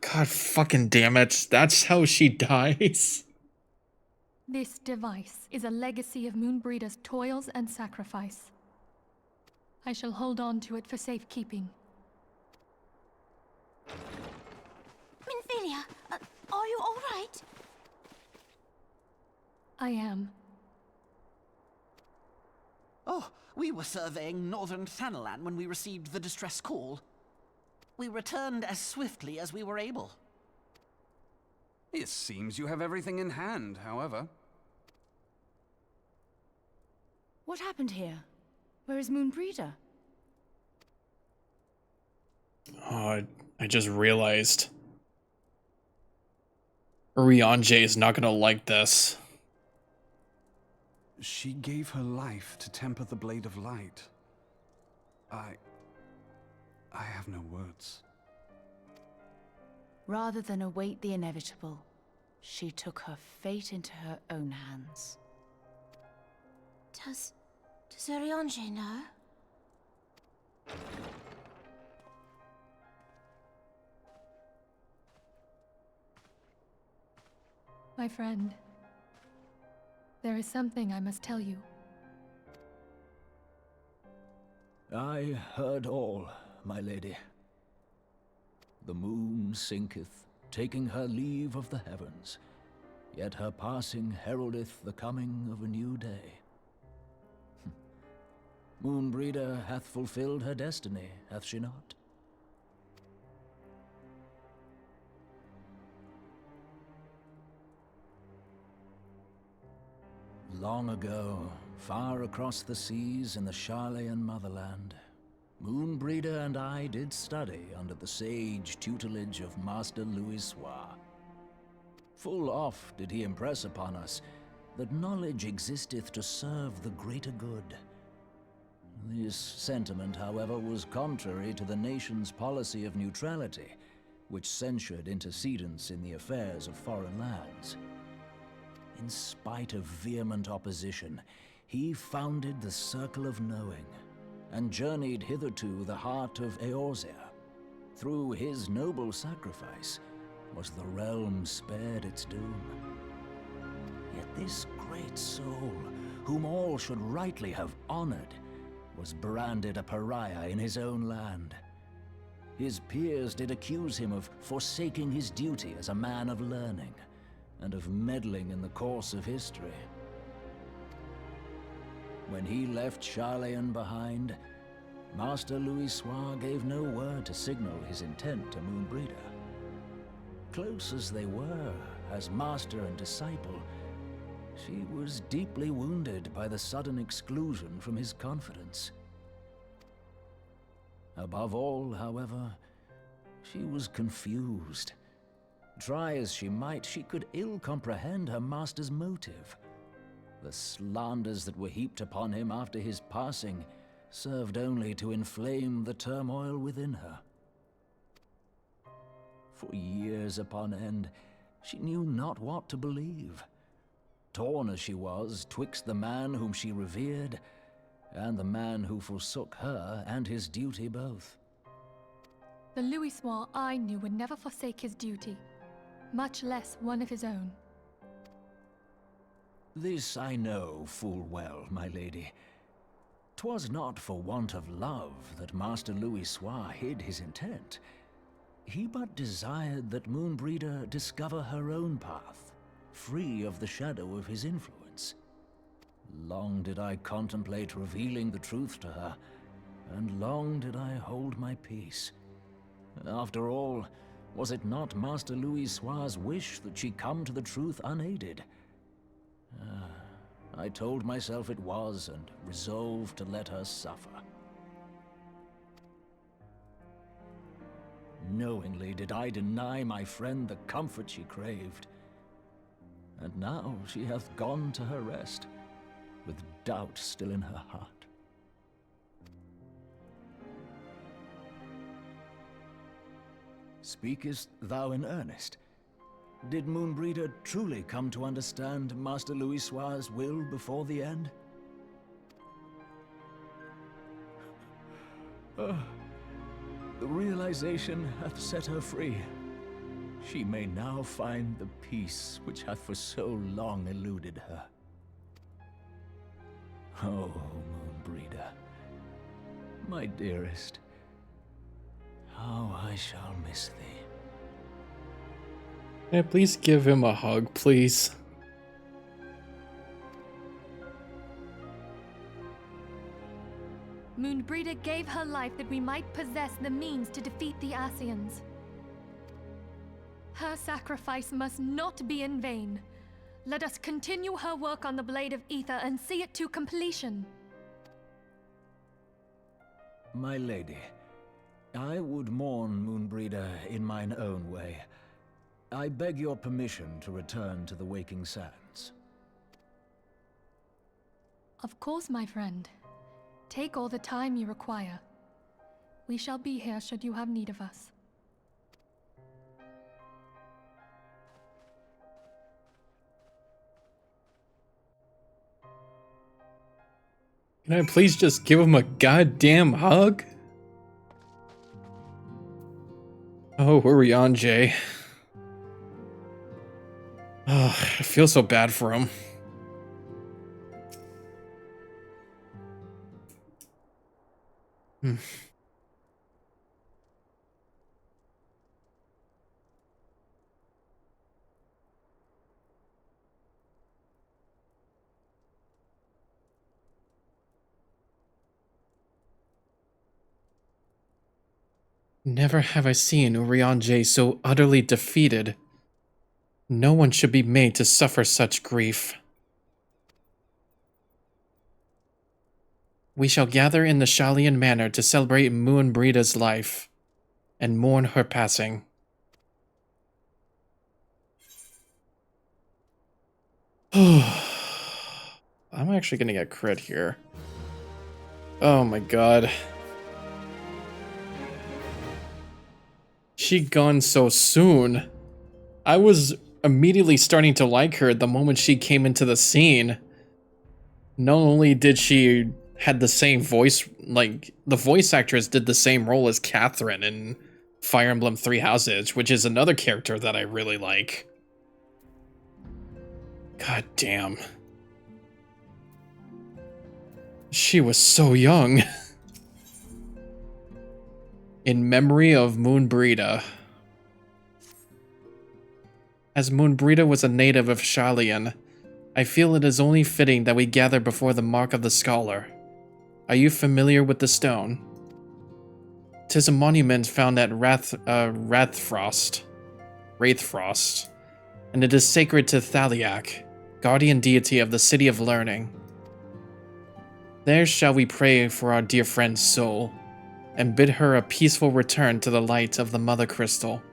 God fucking damn it. That's how she dies. This device is a legacy of Moonbreeder's toils and sacrifice. I shall hold on to it for safekeeping. Minfilia, are you all right? I am. Oh, we were surveying northern Thanalan when we received the distress call. We returned as swiftly as we were able. It seems you have everything in hand, however. What happened here? Where is Moonbreeder? Oh, I just realized. Urianger is not gonna like this. She gave her life to temper the blade of light. I have no words. Rather than await the inevitable, she took her fate into her own hands. Does Urianger know? My friend, there is something I must tell you. I heard all, my lady. The moon sinketh, taking her leave of the heavens, yet her passing heraldeth the coming of a new day. Moonbreeder hath fulfilled her destiny, hath she not? Long ago, far across the seas in the Charlayan motherland, Moonbreeder and I did study under the sage tutelage of Master Louis. Full oft did he impress upon us that knowledge existeth to serve the greater good. This sentiment, however, was contrary to the nation's policy of neutrality, which censured intercedence in the affairs of foreign lands. In spite of vehement opposition, he founded the Circle of Knowing, and journeyed hither to the heart of Eorzea. through his noble sacrifice, was the realm spared its doom. Yet this great soul, whom all should rightly have honored, was branded a pariah in his own land. His peers did accuse him of forsaking his duty as a man of learning, and of meddling in the course of history. When he left Charlayan behind, Master Louisoix gave no word to signal his intent to Moonbreeder. Close as they were, as master and disciple, she was deeply wounded by the sudden exclusion from his confidence. Above all, however, she was confused. Try as she might, she could ill comprehend her master's motive. The slanders that were heaped upon him after his passing served only to inflame the turmoil within her. For years upon end, she knew not what to believe. Torn as she was twixt the man whom she revered and the man who forsook her and his duty both. The Louisoix I knew would never forsake his duty, much less one of his own. This I know full well, my lady. 'Twas not for want of love that Master Louisoix hid his intent. He but desired that Moonbreeder discover her own path, free of the shadow of his influence. Long did I contemplate revealing the truth to her, and long did I hold my peace. After all, was it not Master Louisoix's wish that she come to the truth unaided? I told myself it was, and resolved to let her suffer. Knowingly did I deny my friend the comfort she craved. And now she hath gone to her rest, with doubt still in her heart. Speakest thou in earnest? Did Moonbreeder truly come to understand Master Louisoix's will before the end? The realization hath set her free. She may now find the peace which hath for so long eluded her. Oh, Moonbreeder, my dearest, how I shall miss thee. Can I please give him a hug, please? Moonbreeder gave her life that we might possess the means to defeat the Ascians. Her sacrifice must not be in vain. Let us continue her work on the Blade of Ether and see it to completion. My lady, I would mourn Moonbreeder in mine own way. I beg your permission to return to the Waking Sands. Of course, my friend. Take all the time you require. We shall be here should you have need of us. Can I please just give him a goddamn hug? Oh, Urianger. Oh, I feel so bad for him. Never have I seen Urianger so utterly defeated. No one should be made to suffer such grief. We shall gather in the Charlayan Manor to celebrate Moonbreeder's life, and mourn her passing. I'm actually gonna get crit here. Oh my god. She gone so soon. I was immediately starting to like her the moment she came into the scene. Not only did she had the same voice, like the voice actress did the same role as Catherine in Fire Emblem Three Houses, which is another character that I really like. God damn. She was so young. In memory of MisterBriGuy. As MisterBriGuy was a native of Ascian, I feel it is only fitting that we gather before the Mark of the Scholar. Are you familiar with the stone? 'Tis a monument found at Wraithfrost, and it is sacred to Thaliak, guardian deity of the City of Learning. There shall we pray for our dear friend's soul, and bid her a peaceful return to the light of the Mother Crystal.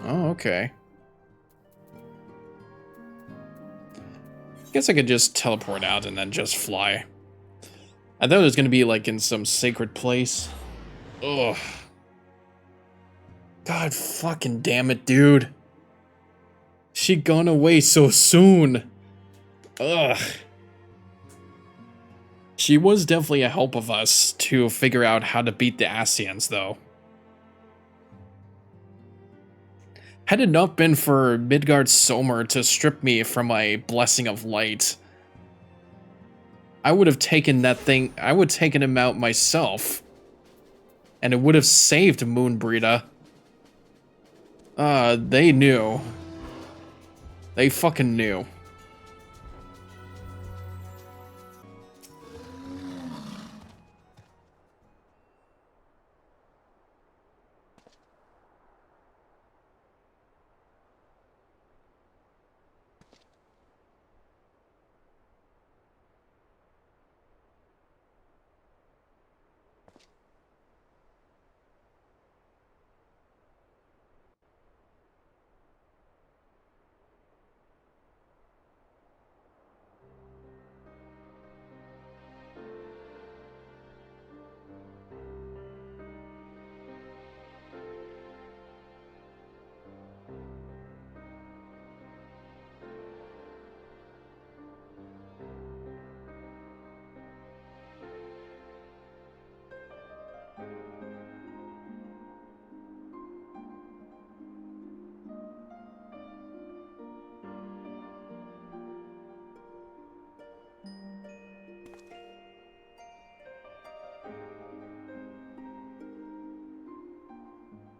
Oh, okay. Guess I could just teleport out and then just fly. I thought it was gonna be like in some sacred place. Ugh. God fucking damn it, dude. She gone away so soon. Ugh. She was definitely a help of us to figure out how to beat the Ascians, though. Had it not been for Midgard Somer to strip me from my Blessing of Light, I would have taken that thing, I would have taken him out myself. And it would have saved MisterBriGuy. They knew. They fucking knew.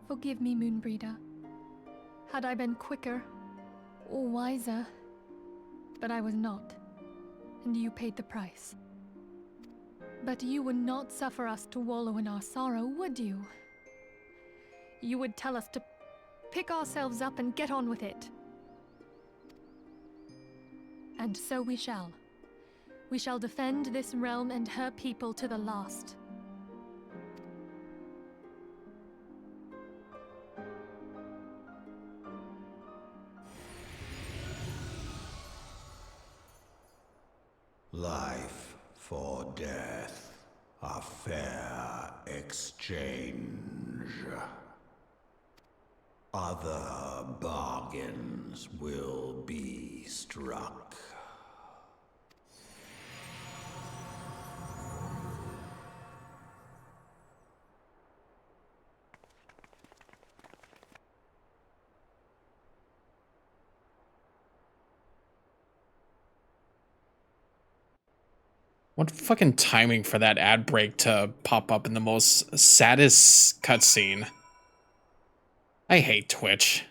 Forgive me, MisterBriGuy. Had I been quicker or wiser, but I was not, and you paid the price. But you would not suffer us to wallow in our sorrow, would you? You would tell us to pick ourselves up and get on with it. And so we shall. We shall defend this realm and her people to the last. Life for death, a fair exchange. Other bargains will be struck. What fucking timing for that ad break to pop up in the most saddest cutscene. I hate Twitch.